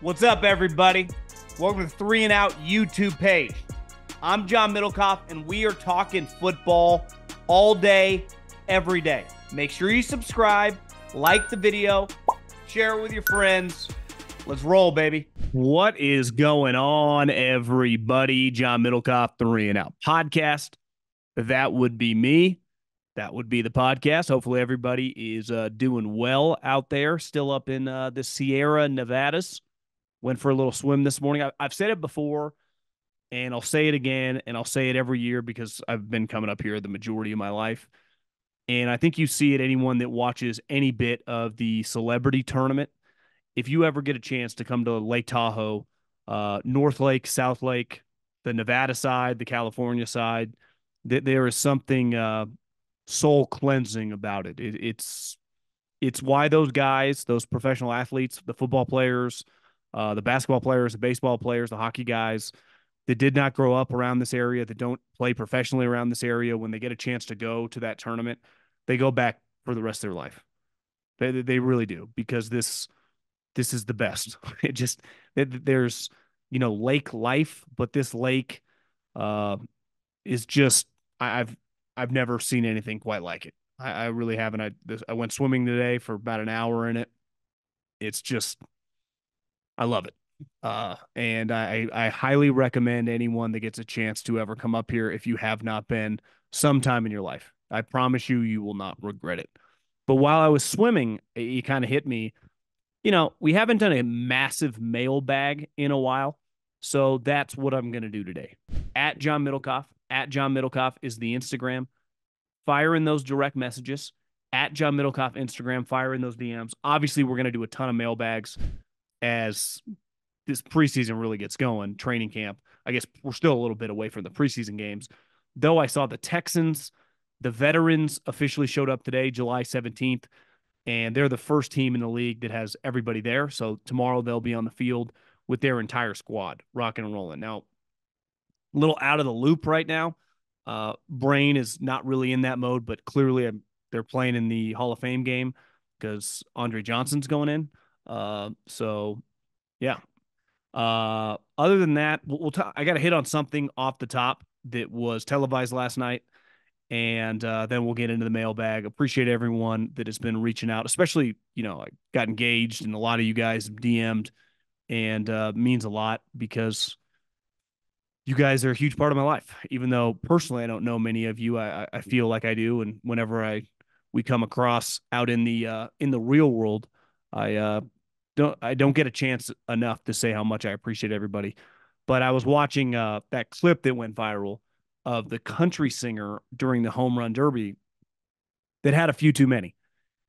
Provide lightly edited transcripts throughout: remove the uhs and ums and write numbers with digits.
What's up, everybody? Welcome to the 3 and Out YouTube page. I'm John Middlekauff, and we are talking football all day, every day. Make sure you subscribe, like the video, share it with your friends. Let's roll, baby. What is going on, everybody? John Middlekauff, 3 and Out podcast. That would be me. That would be the podcast. Hopefully, everybody is doing well out there, still up in the Sierra Nevadas. Went for a little swim this morning. I've said it before, and I'll say it again, and I'll say it every year because I've been coming up here the majority of my life. And I think you see it, anyone that watches any bit of the celebrity tournament. If you ever get a chance to come to Lake Tahoe, North Lake, South Lake, the Nevada side, the California side, there is something soul cleansing about it. It's why those guys, those professional athletes, the football players, the basketball players, the baseball players, the hockey guys that did not grow up around this area, that don't play professionally around this area, when they get a chance to go to that tournament, they go back for the rest of their life. They really do, because this is the best. There's lake life, but this lake is just I've never seen anything quite like it. I really haven't. I went swimming today for about an hour in it. It's just, I love it. And I highly recommend anyone that gets a chance to ever come up here, if you have not been, sometime in your life. I promise you, you will not regret it. But while I was swimming, it kind of hit me. We haven't done a massive mailbag in a while. So that's what I'm going to do today. At John Middlekauff. At John Middlekauff is the Instagram. Fire in those direct messages. At John Middlekauff Instagram. Fire in those DMs. Obviously, we're going to do a ton of mailbags as this preseason really gets going, training camp. I guess we're still a little bit away from the preseason games. Though I saw the Texans, the veterans officially showed up today, July 17th, and they're the first team in the league that has everybody there. So tomorrow they'll be on the field with their entire squad, rocking and rolling. Now, a little out of the loop right now. Brain is not really in that mode, but clearly they're playing in the Hall of Fame game because Andre Johnson's going in. So yeah. Other than that, I got to hit on something off the top that was televised last night, and then we'll get into the mailbag. Appreciate everyone that has been reaching out, especially, I got engaged, and a lot of you guys DM'd, and means a lot, because you guys are a huge part of my life. Even though personally I don't know many of you, I feel like I do, and whenever we come across out in the real world, I don't get a chance enough to say how much I appreciate everybody. But I was watching that clip that went viral of the country singer during the home run derby that had a few too many,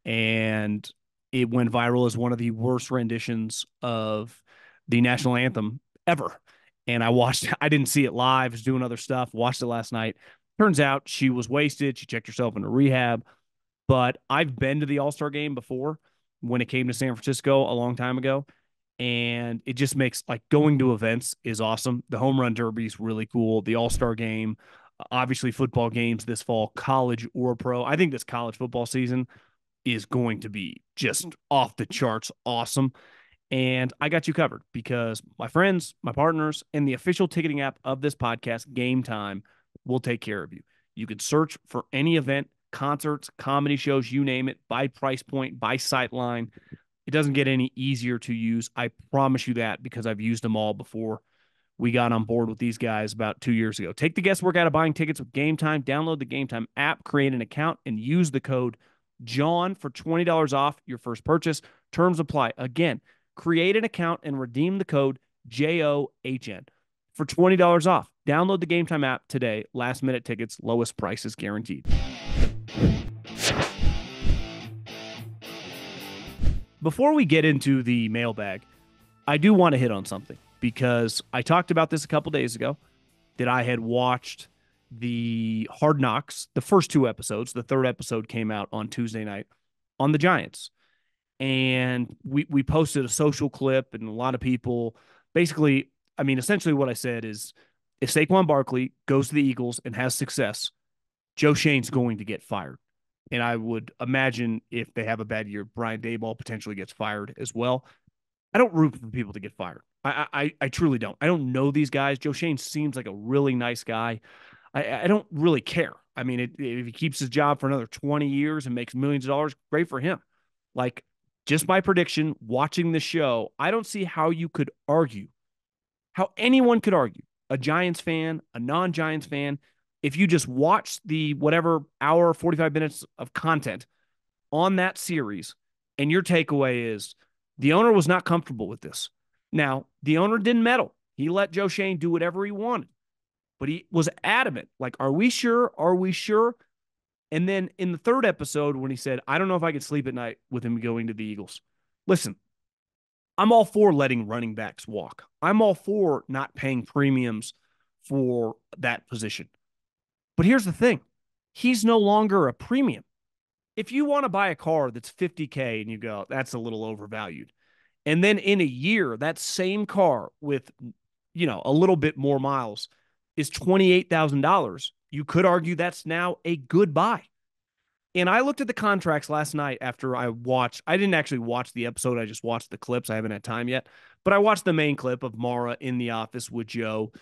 and it went viral as one of the worst renditions of the national anthem ever. And I didn't see it live. I was doing other stuff, watched it last night. Turns out she was wasted. She checked herself into rehab. But I've been to the All-Star game before when it came to San Francisco a long time ago. And it just makes, like, going to events is awesome. The home run derby is really cool. The All-Star game, obviously football games this fall, college or pro. I think this college football season is going to be just off the charts awesome. And I got you covered, because my friends, my partners, and the official ticketing app of this podcast, Game Time, will take care of you. You can search for any event, concerts, comedy shows, you name it, by price point, by sight line. It doesn't get any easier to use. I promise you that, because I've used them all before we got on board with these guys about 2 years ago. Take the guesswork out of buying tickets with Game Time. Download the Game Time app, create an account, and use the code JOHN for $20 off your first purchase. Terms apply. Again, create an account and redeem the code JOHN for $20 off. Download the Game Time app today. Last minute tickets, lowest prices guaranteed. Before we get into the mailbag, I do want to hit on something, because I talked about this a couple days ago, that I had watched the Hard Knocks, the first 2 episodes. The 3rd episode came out on Tuesday night on the Giants. And we posted a social clip, and a lot of people basically, essentially what I said is, if Saquon Barkley goes to the Eagles and has success, Joe Schoen's going to get fired. And I would imagine if they have a bad year, Brian Daboll potentially gets fired as well. I don't root for people to get fired. I truly don't. I don't know these guys. Joe Schoen seems like a really nice guy. I don't really care. I mean, if he keeps his job for another 20 years and makes millions of dollars, great for him. Like, just my prediction, watching the show, I don't see how you could argue, how anyone could argue, a Giants fan, a non-Giants fan, if you just watch the whatever hour, 45 minutes of content on that series, and your takeaway is the owner was not comfortable with this. Now, the owner didn't meddle. He let Joe Schoen do whatever he wanted, but he was adamant. Like, are we sure? Are we sure? And then in the third episode, when he said, I don't know if I could sleep at night with him going to the Eagles. Listen, I'm all for letting running backs walk. I'm all for not paying premiums for that position. But here's the thing. He's no longer a premium. If you want to buy a car that's $50K and you go, that's a little overvalued. And then in a year, that same car with, a little bit more miles is $28,000. You could argue that's now a good buy. And I looked at the contracts last night after I didn't actually watch the episode. I just watched the clips. I haven't had time yet, but I watched the main clip of Mara in the office with Joe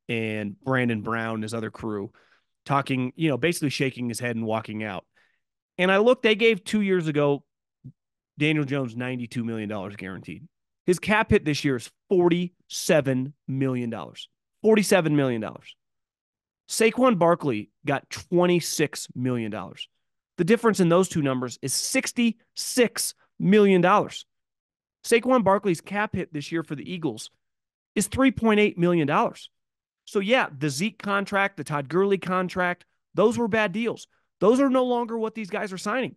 and Brandon Brown and his other crew talking, basically shaking his head and walking out. And I looked, they gave 2 years ago, Daniel Jones, $92 million guaranteed. His cap hit this year is $47 million. $47 million. Saquon Barkley got $26 million. The difference in those two numbers is $66 million. Saquon Barkley's cap hit this year for the Eagles is $3.8 million. So, yeah, the Zeke contract, the Todd Gurley contract, those were bad deals. Those are no longer what these guys are signing.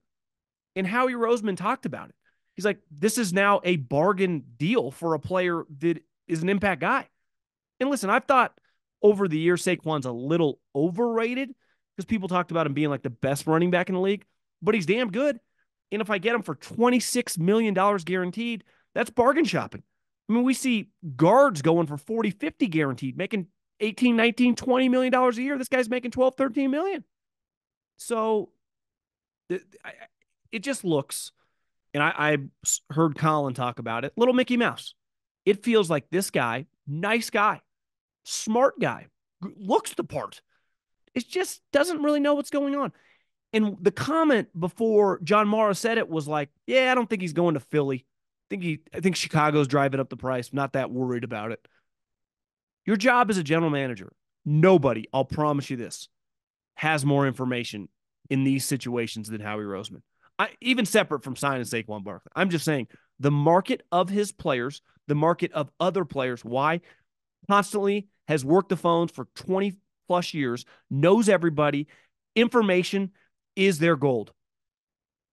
And Howie Roseman talked about it. He's like, this is now a bargain deal for a player that is an impact guy. And listen, I've thought over the years Saquon's a little overrated because people talked about him being like the best running back in the league, but he's damn good. And if I get him for $26 million guaranteed, that's bargain shopping. I mean, we see guards going for 40, 50 guaranteed, making 18, 19, $20 million a year. This guy's making 12, 13 million. So it just looks, and I heard Colin talk about it, little Mickey Mouse. It feels like this guy, nice guy, smart guy, looks the part. It just doesn't really know what's going on. And the comment before John Mara said it was like, yeah, I don't think he's going to Philly. I think Chicago's driving up the price. Not that worried about it. Your job as a general manager, nobody, I'll promise you this, has more information in these situations than Howie Roseman. Even separate from signing Saquon Barkley. I'm just saying the market of his players, the market of other players, why constantly has worked the phones for 20 plus years, knows everybody. Information is their gold.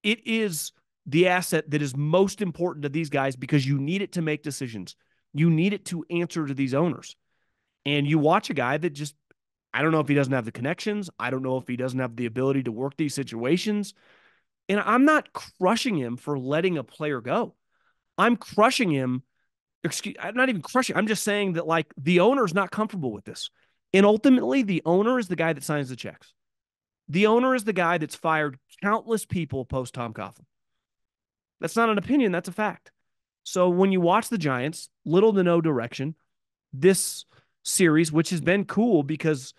It is the asset that is most important to these guys because you need it to make decisions. You need it to answer to these owners. And you watch a guy that just, I don't know if he doesn't have the connections. I don't know if he doesn't have the ability to work these situations. And I'm not crushing him for letting a player go. I'm crushing him. I'm not even crushing. I'm just saying that, like, the owner's not comfortable with this. And ultimately, the owner is the guy that signs the checks. The owner is the guy that's fired countless people post Tom Coughlin. That's not an opinion. That's a fact. So when you watch the Giants, little to no direction, this series, which has been cool because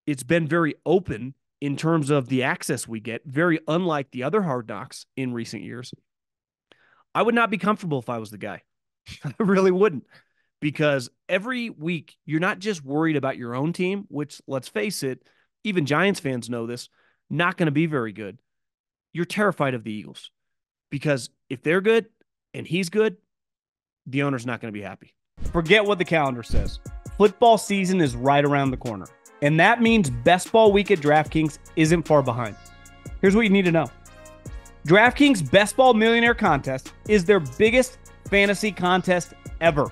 it's been very open in terms of the access we get, very unlike the other Hard Knocks in recent years. I would not be comfortable if I was the guy. I really wouldn't, because every week you're not just worried about your own team, which, let's face it, even Giants fans know this, not going to be very good. You're terrified of the Eagles because if they're good and he's good, the owner's not going to be happy. Forget what the calendar says. Football season is right around the corner, and that means Best Ball Week at DraftKings isn't far behind. Here's what you need to know. DraftKings Best Ball Millionaire Contest is their biggest fantasy contest ever.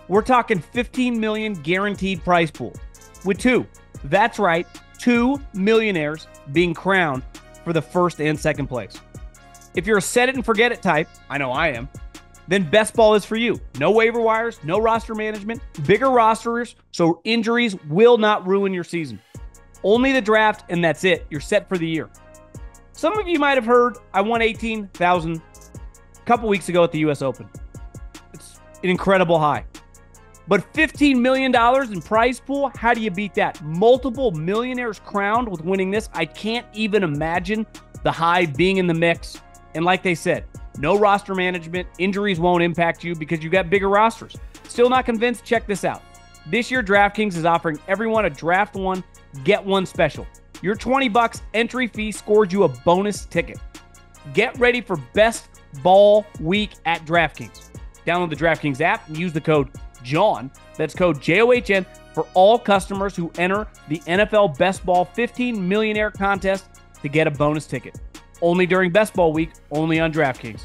We're talking 15 million guaranteed prize pool with two. That's right, 2 millionaires being crowned for the first and second place. If you're a set it and forget it type, I know I am, then Best Ball is for you. No waiver wires, no roster management, bigger rosters, so injuries will not ruin your season. Only the draft, and that's it. You're set for the year. Some of you might have heard I won $18,000 a couple weeks ago at the U.S. Open. It's an incredible high. But $15 million in prize pool, how do you beat that? Multiple millionaires crowned with winning this. I can't even imagine the high being in the mix. And like they said, no roster management. Injuries won't impact you because you got bigger rosters. Still not convinced? Check this out. This year, DraftKings is offering everyone a draft one, get one special. Your $20 entry fee scores you a bonus ticket. Get ready for best ball week at DraftKings. Download the DraftKings app and use the code JOHN. That's code JOHN for all customers who enter the NFL Best Ball 15 Millionaire Contest to get a bonus ticket. Only during Best Ball Week, only on DraftKings.